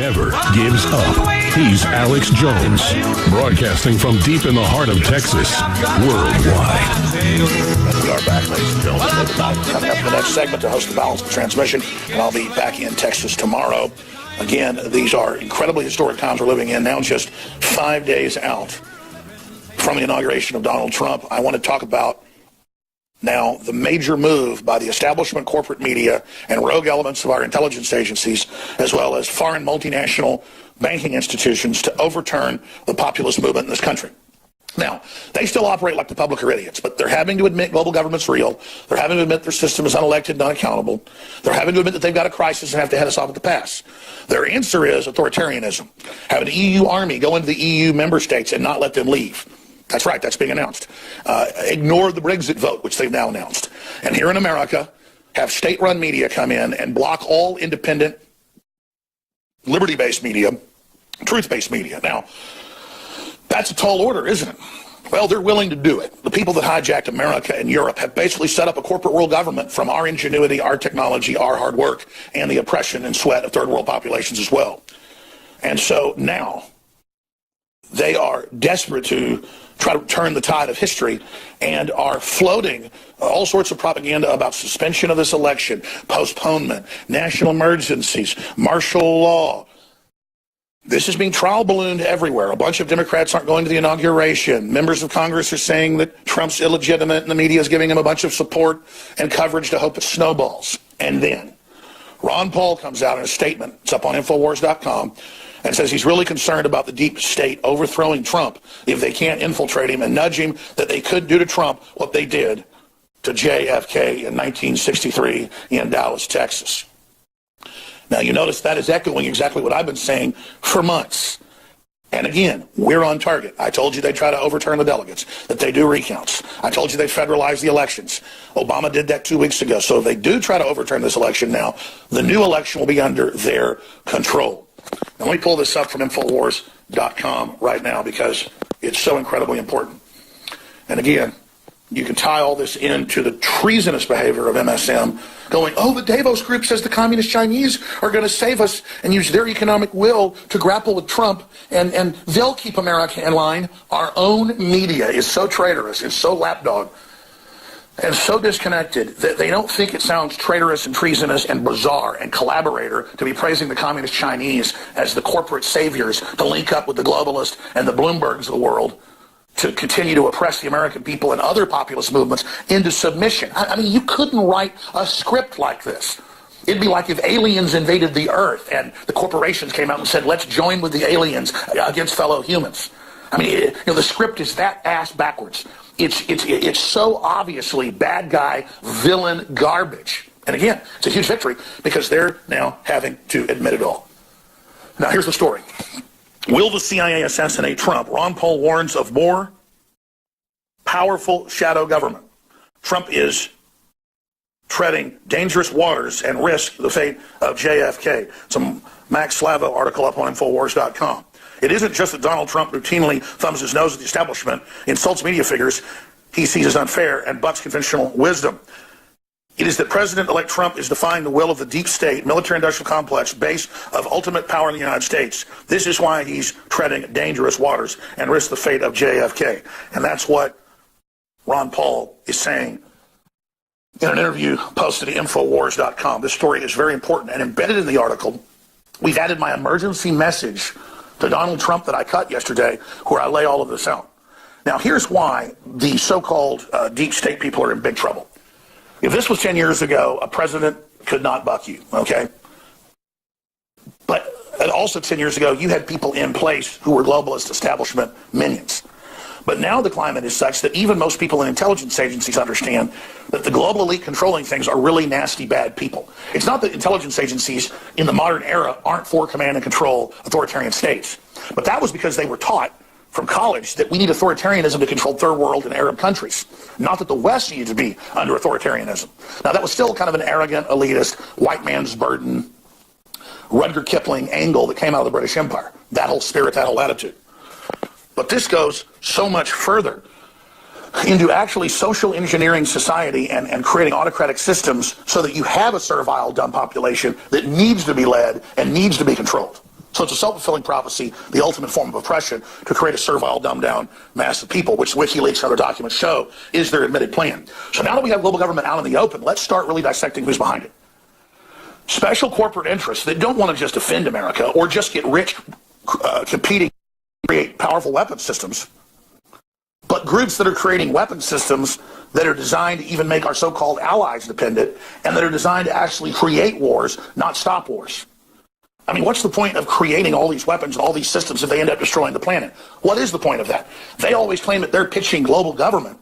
never gives up. He's Alex Jones, broadcasting from deep in the heart of Texas, worldwide. We are back, ladies and gentlemen. Coming up in the next segment to host the Balance of Transmission, and I'll be back in Texas tomorrow. Again, these are incredibly historic times we're living in now, just 5 days out from the inauguration of Donald Trump. I want to talk about now the major move by the establishment corporate media and rogue elements of our intelligence agencies, as well as foreign multinational banking institutions, to overturn the populist movement in this country. Now, they still operate like the public are idiots, but they're having to admit global government's real. They're having to admit their system is unelected and unaccountable. They're having to admit that they've got a crisis and have to head us off at the pass. Their answer is authoritarianism. Have an EU army go into the EU member states and not let them leave. That's right, that's being announced. Ignore the Brexit vote, which they've now announced. And here in America, have state-run media come in and block all independent, liberty-based media, truth-based media. Now, that's a tall order, isn't it? Well, they're willing to do it. The people that hijacked America and Europe have basically set up a corporate world government from our ingenuity, our technology, our hard work, and the oppression and sweat of third world populations as well. And so now they are desperate to try to turn the tide of history and are floating all sorts of propaganda about suspension of this election, postponement, national emergencies, martial law. This is being trial ballooned everywhere. A bunch of Democrats aren't going to the inauguration. Members of Congress are saying that Trump's illegitimate and the media is giving him a bunch of support and coverage to hope it snowballs. And then Ron Paul comes out in a statement, it's up on Infowars.com, and says he's really concerned about the deep state overthrowing Trump if they can't infiltrate him and nudge him, that they could do to Trump what they did to JFK in 1963 in Dallas, Texas. Now, you notice that is echoing exactly what I've been saying for months. And again, we're on target. I told you they'd try to overturn the delegates, that they do recounts. I told you they'd federalize the elections. Obama did that 2 weeks ago. So if they do try to overturn this election now, the new election will be under their control. Now, let me pull this up from Infowars.com right now because it's so incredibly important. And again, you can tie all this into the treasonous behavior of MSM, going, oh, the Davos group says the communist Chinese are going to save us and use their economic will to grapple with Trump, and they'll keep America in line. Our own media is so traitorous, is so lapdog, and so disconnected that they don't think it sounds traitorous and treasonous and bizarre and collaborator to be praising the communist Chinese as the corporate saviors to link up with the globalists and the Bloombergs of the world to continue to oppress the American people and other populist movements into submission. I mean, you couldn't write a script like this. It'd be like if aliens invaded the earth and the corporations came out and said, let's join with the aliens against fellow humans. I mean, the script is that ass backwards. It's so obviously bad guy, villain garbage. And again, it's a huge victory because they're now having to admit it all. Now, here's the story. Will the CIA assassinate Trump? Ron Paul warns of more powerful shadow government. Trump is treading dangerous waters and risk the fate of JFK. It's a Max Slavo article up on Infowars.com. It isn't just that Donald Trump routinely thumbs his nose at the establishment, insults media figures he sees as unfair, and bucks conventional wisdom. It is that President-elect Trump is defying the will of the deep state, military-industrial complex, base of ultimate power in the United States. This is why he's treading dangerous waters and risks the fate of JFK. And that's what Ron Paul is saying in an interview posted at Infowars.com. This story is very important, and embedded in the article, we've added my emergency message to Donald Trump that I cut yesterday, where I lay all of this out. Now, here's why the so-called deep state people are in big trouble. If this was 10 years ago, a president could not buck you, okay? But also 10 years ago, you had people in place who were globalist establishment minions. But now the climate is such that even most people in intelligence agencies understand that the global elite controlling things are really nasty, bad people. It's not that intelligence agencies in the modern era aren't for command and control authoritarian states. But that was because they were taught from college that we need authoritarianism to control third world and Arab countries. Not that the West needed to be under authoritarianism. Now, that was still kind of an arrogant, elitist, white man's burden, Rudyard Kipling angle that came out of the British Empire. That whole spirit, that whole attitude. But this goes so much further into actually social engineering society and creating autocratic systems so that you have a servile, dumb population that needs to be led and needs to be controlled. So it's a self-fulfilling prophecy, the ultimate form of oppression, to create a servile, dumbed-down mass of people, which WikiLeaks and other documents show is their admitted plan. So now that we have global government out in the open, let's start really dissecting who's behind it. Special corporate interests that don't want to just defend America or just get rich competing to create powerful weapon systems, but groups that are creating weapon systems that are designed to even make our so-called allies dependent and that are designed to actually create wars, not stop wars. I mean, what's the point of creating all these weapons and all these systems if they end up destroying the planet? What is the point of that? They always claim that they're pitching global government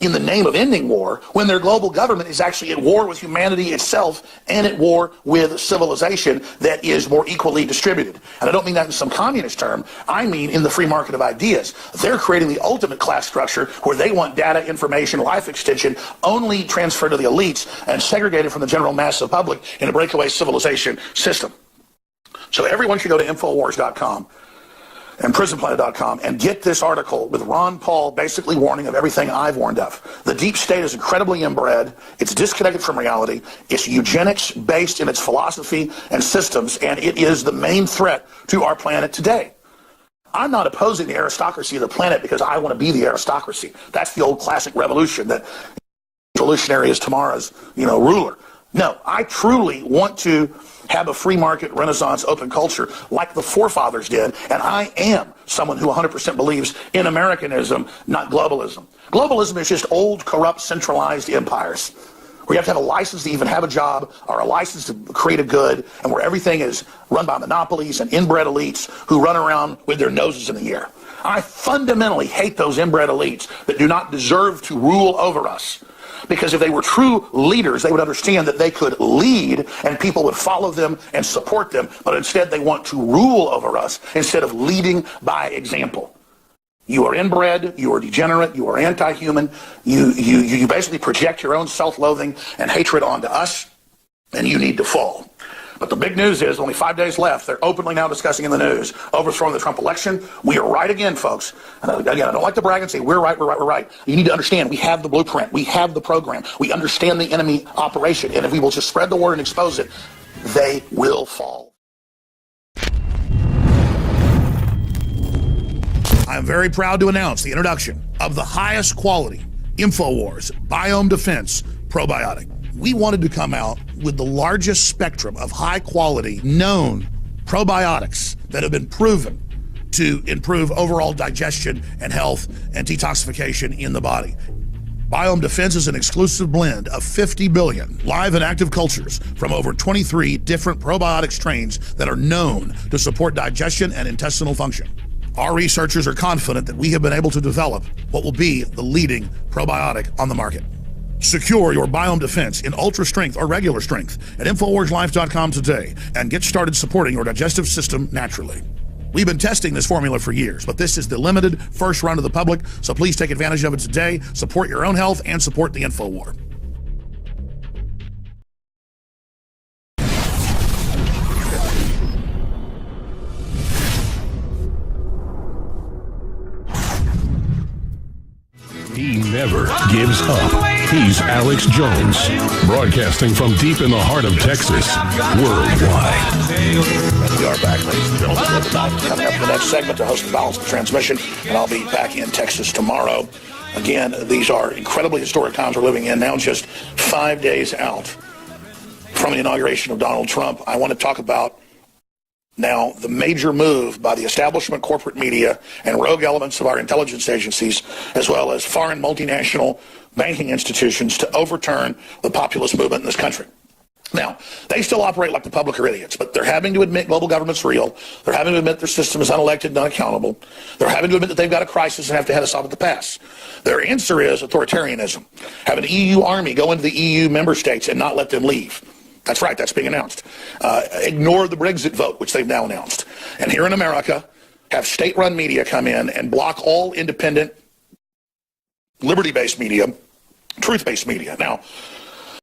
in the name of ending war, when their global government is actually at war with humanity itself and at war with civilization that is more equally distributed. And I don't mean that in some communist term. I mean in the free market of ideas. They're creating the ultimate class structure where they want data, information, life extension only transferred to the elites and segregated from the general mass of the public in a breakaway civilization system. So everyone should go to Infowars.com and PrisonPlanet.com and get this article with Ron Paul basically warning of everything I've warned of. The deep state is incredibly inbred. It's disconnected from reality. It's eugenics based in its philosophy and systems, and it is the main threat to our planet today. I'm not opposing the aristocracy of the planet because I want to be the aristocracy. That's the old classic revolution that revolutionary is tomorrow's, ruler. No, I truly want to have a free market, renaissance, open culture like the forefathers did, and I am someone who 100% believes in Americanism, not globalism. Globalism is just old, corrupt, centralized empires where you have to have a license to even have a job or a license to create a good, and where everything is run by monopolies and inbred elites who run around with their noses in the air. I fundamentally hate those inbred elites that do not deserve to rule over us. Because if they were true leaders, they would understand that they could lead and people would follow them and support them, but instead they want to rule over us instead of leading by example. You are inbred, you are degenerate, you are anti-human, you basically project your own self-loathing and hatred onto us, and you need to fall. But the big news is only 5 days left. They're openly now discussing in the news overthrowing the Trump election. We are right again, folks. And again, I don't like to brag and say we're right. You need to understand we have the blueprint. We have the program. We understand the enemy operation. And if we will just spread the word and expose it, they will fall. I am very proud to announce the introduction of the highest quality InfoWars Biome Defense Probiotic. We wanted to come out with the largest spectrum of high-quality, known probiotics that have been proven to improve overall digestion and health and detoxification in the body. Biome Defense is an exclusive blend of 50 billion live and active cultures from over 23 different probiotic strains that are known to support digestion and intestinal function. Our researchers are confident that we have been able to develop what will be the leading probiotic on the market. Secure your Biome Defense in ultra strength or regular strength at InfoWarsLife.com today and get started supporting your digestive system naturally. We've been testing this formula for years, but this is the limited first run to the public, so please take advantage of it today. Support your own health and support the InfoWar. He never gives up. He's Alex Jones, broadcasting from deep in the heart of Texas, worldwide. We are back, ladies and gentlemen. Coming up in the next segment to host the Balance of Transmission, and I'll be back in Texas tomorrow. Again, these are incredibly historic times we're living in now, just 5 days out from the inauguration of Donald Trump. I want to talk about now the major move by the establishment corporate media and rogue elements of our intelligence agencies, as well as foreign multinational banking institutions, to overturn the populist movement in this country. Now, they still operate like the public are idiots, but they're having to admit global government's real. They're having to admit their system is unelected and unaccountable. They're having to admit that they've got a crisis and have to head us off at the pass. Their answer is authoritarianism. Have an EU army go into the EU member states and not let them leave. That's right, that's being announced. Ignore the Brexit vote, which they've now announced. And here in America, have state-run media come in and block all independent, liberty-based media, truth-based media. Now,